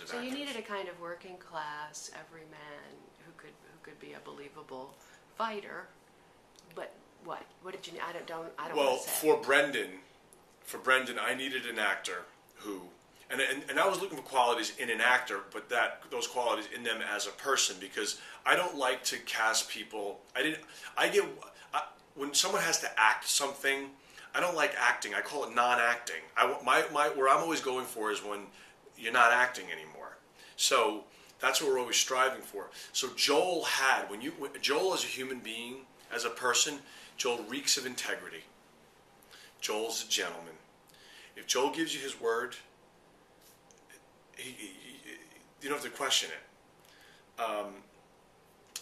of So actors. you needed a kind of working class everyman who could be a believable fighter. But what did you? I don't Well, want to say. For Brendan, I needed an actor who, and I was looking for qualities in an actor, but those qualities in them as a person, because I don't like to cast people. When someone has to act something, I don't like acting. I call it non-acting. Where I'm always going for is when you're not acting anymore. So that's what we're always striving for. So Joel Joel as a human being, as a person, Joel reeks of integrity. Joel's a gentleman. If Joel gives you his word, you don't have to question it.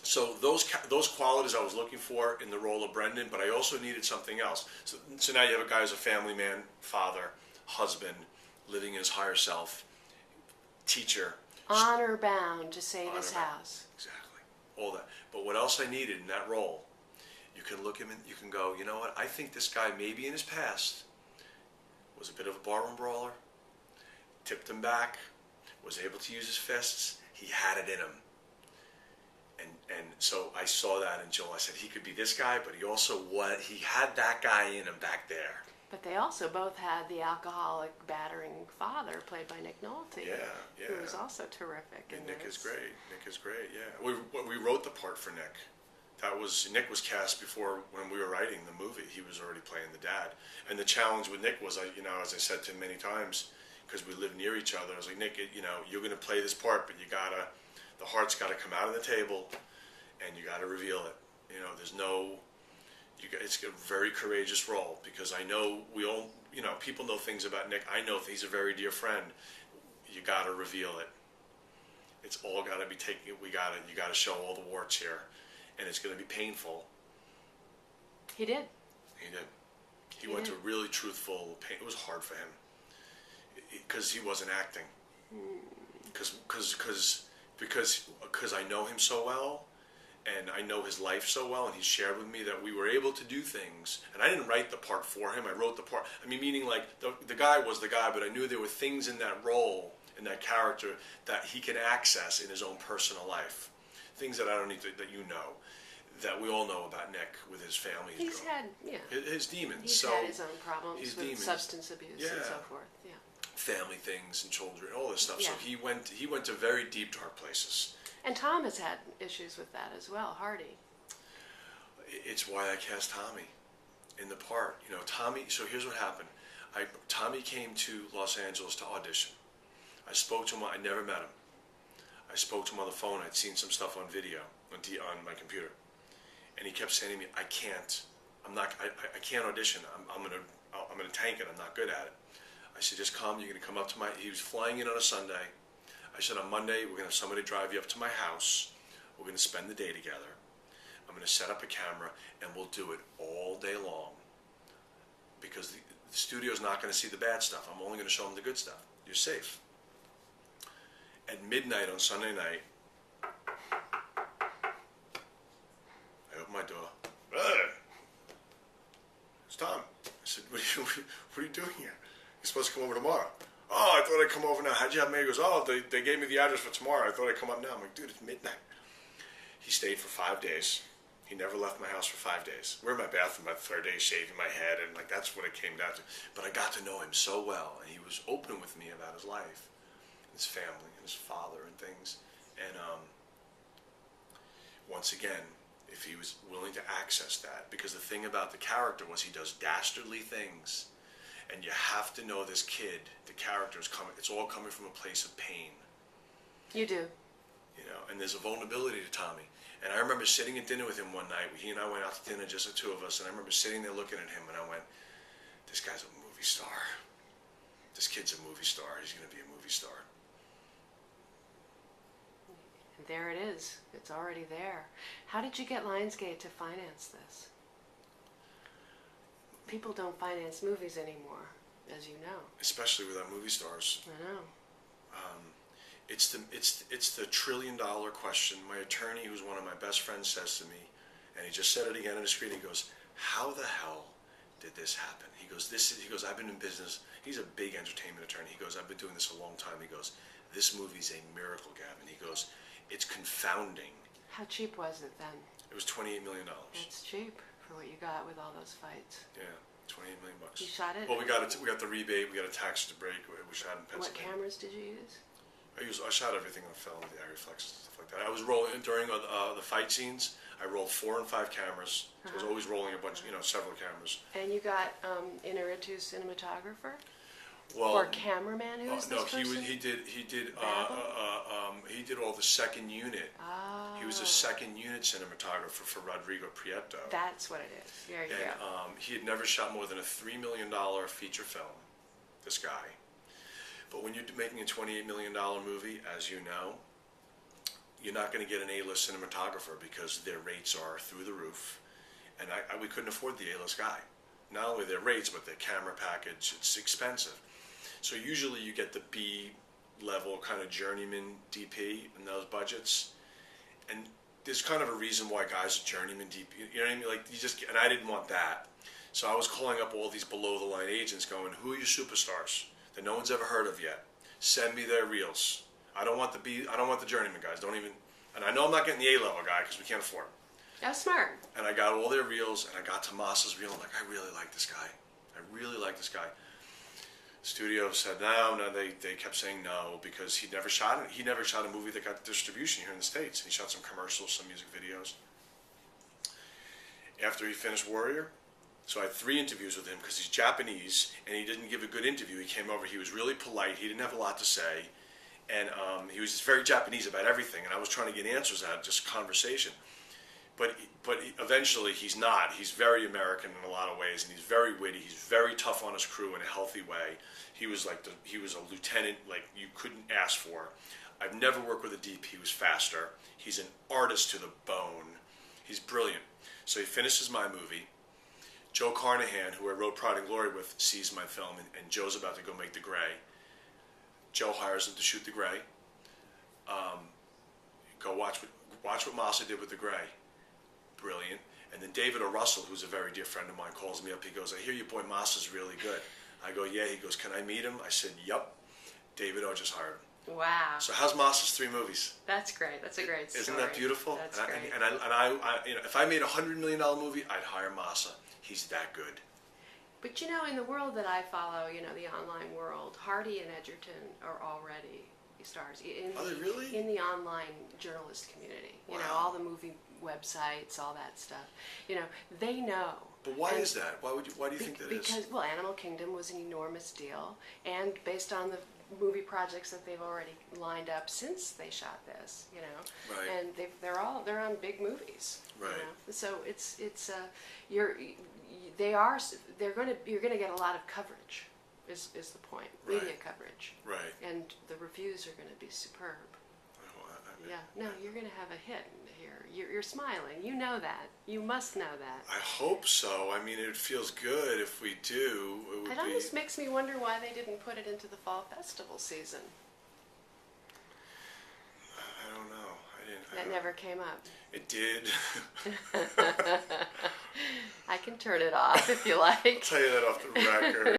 So those qualities I was looking for in the role of Brendan, but I also needed something else. So now you have a guy who's a family man, father, husband, living his higher self, teacher. Honor bound to save his house. Exactly. All that. But what else I needed in that role, you can look him and you can go, you know what, I think this guy maybe in his past was a bit of a barroom brawler, tipped him back, was able to use his fists, he had it in him. And so I saw that in Joel. I said he could be this guy, but he had that guy in him back there. But they also both had the alcoholic, battering father, played by Nick Nolte. Yeah. Who was also terrific. And Nick is great. Yeah. We wrote the part for Nick. Nick was cast before when we were writing the movie. He was already playing the dad. And the challenge with Nick was, as I said to him many times, because we lived near each other, I was like, Nick, you're going to play this part, but the heart's got to come out of the table, and you got to reveal it. It's a very courageous role, because I know people know things about Nick. I know he's a very dear friend. You got to reveal it. It's all got to be taken. You got to show all the warts here, and it's going to be painful. He did. He went to really truthful pain. It was hard for him because he wasn't acting. Because I know him so well, and I know his life so well, and he shared with me that we were able to do things. And I didn't write the part for him. I wrote the part. meaning like the guy was the guy, but I knew there were things in that role, in that character, that he can access in his own personal life. Things that I don't need to, that we all know about Nick with his family. He's had, his demons. He's had his own problems with substance abuse and so forth. Yeah. Family things and children, all this stuff. Yeah. So he went to very deep, dark places. And Tom has had issues with that as well, Hardy. It's why I cast Tommy in the part. Tommy, so here's what happened. Tommy came to Los Angeles to audition. I spoke to him. I never met him. I spoke to him on the phone. I'd seen some stuff on video on my computer. And he kept saying to me, I can't audition. I'm gonna tank it. I'm not good at it. I said, just come. You're gonna come up to he was flying in on a Sunday. I said, on Monday, we're gonna have somebody drive you up to my house. We're gonna spend the day together. I'm gonna set up a camera, and we'll do it all day long. Because the studio's not gonna see the bad stuff. I'm only gonna show them the good stuff. You're safe. At midnight on Sunday night, I opened my door. It's Tom. I said, what are you doing here? You're supposed to come over tomorrow. Oh, I thought I'd come over now. How'd you have me? He goes, oh, they gave me the address for tomorrow. I thought I'd come up now. I'm like, dude, it's midnight. He stayed for 5 days. He never left my house for 5 days. We're in my bathroom by the third day, shaving my head, and that's what it came down to. But I got to know him so well, and he was open with me about his life, his family, and his father, and things. And once again, if he was willing to access that, because the thing about the character was he does dastardly things. And you have to know this kid, the character is coming. It's all coming from a place of pain. You do. And there's a vulnerability to Tommy. And I remember sitting at dinner with him one night. He and I went out to dinner, just the two of us. And I remember sitting there looking at him, and I went, this guy's a movie star. This kid's a movie star. He's going to be a movie star. And there it is. It's already there. How did you get Lionsgate to finance this? People don't finance movies anymore, as you know. Especially without movie stars. I know. It's the $1 trillion question. My attorney, who's one of my best friends, says to me, and he just said it again on the screen. He goes, "How the hell did this happen?" He goes, I've been in business." He's a big entertainment attorney. He goes, "I've been doing this a long time." He goes, this movie's a miracle, Gavin. He goes, it's confounding. How cheap was it then? It was $28 million. That's cheap for what you got with all those fights. Yeah, $28 million. You shot it? Well, we got the rebate. We got a tax to break. We shot in What Pennsylvania. cameras did you use? I shot everything on film, the Agiflex and stuff like that. I was rolling during the fight scenes. I rolled 4 and 5 cameras. So I was always rolling a bunch, several cameras. And you got Inarritu cinematographer Well, or cameraman? Who is no, this person? he did all the second unit. Oh, He was a second unit cinematographer for Rodrigo Prieto. that's what it is. There you And go. he had never shot more than a $3 million feature film, this guy. But when you're making a $28 million movie, as you know, you're not going to get an A-list cinematographer because their rates are through the roof. And we couldn't afford the A-list guy. Not only their rates, but their camera package, it's expensive. So usually you get the B-level kind of journeyman DP in those budgets. And there's kind of a reason why guys are journeyman DP. You know what I mean? Like and I didn't want that. So I was calling up all these below-the-line agents going, who are your superstars that no one's ever heard of yet? Send me their reels. I don't want the journeyman guys. Don't even. And I know I'm not getting the A-level guy because we can't afford him. That's smart. And I got all their reels, and I got Tomas's reel. I'm like, I really like this guy. I really like this guy. Studio said no. They kept saying no because he never shot a movie that got distribution here in the States. He shot some commercials, some music videos. After he finished Warrior, so I had 3 interviews with him because he's Japanese and he didn't give a good interview. He came over. He was really polite. He didn't have a lot to say, and he was very Japanese about everything. And I was trying to get answers out of just conversation. But eventually he's not. He's very American in a lot of ways, and he's very witty. He's very tough on his crew in a healthy way. He was a lieutenant like you couldn't ask for. I've never worked with a DP who's faster. He's an artist to the bone. He's brilliant. So he finishes my movie. Joe Carnahan, who I wrote Pride and Glory with, sees my film, and Joe's about to go make The Gray. Joe hires him to shoot The Gray. Go watch what Massa did with The Gray. Brilliant. And then David O. Russell, who's a very dear friend of mine, calls me up. He goes, I hear your boy Massa's really good. I go, yeah. He goes, can I meet him? I said, yup. David O. just hired him. Wow. So how's Massa's 3 movies? That's great. That's a great story. Isn't that beautiful? That's and great. I if I made $100 million movie, I'd hire Massa. He's that good. But in the world that I follow, the online world, Hardy and Edgerton are already stars. Are they really? In the online journalist community. Wow. All the movie websites, all that stuff. They know. But why is that? Why do you think that is? Because, Animal Kingdom was an enormous deal, and based on the movie projects that they've already lined up since they shot this, Right. and they're on big movies. Right. So you're gonna get a lot of coverage. Is the point? Right. Media coverage. Right. And the reviews are going to be superb. Yeah. No, you're going to have a hit here. You're smiling. You know that. You must know that. I hope so. I mean, it feels good if we do. It almost makes me wonder why they didn't put it into the fall festival season. I don't know. That never came up. It did. I can turn it off if you like. I'll tell you that off the record.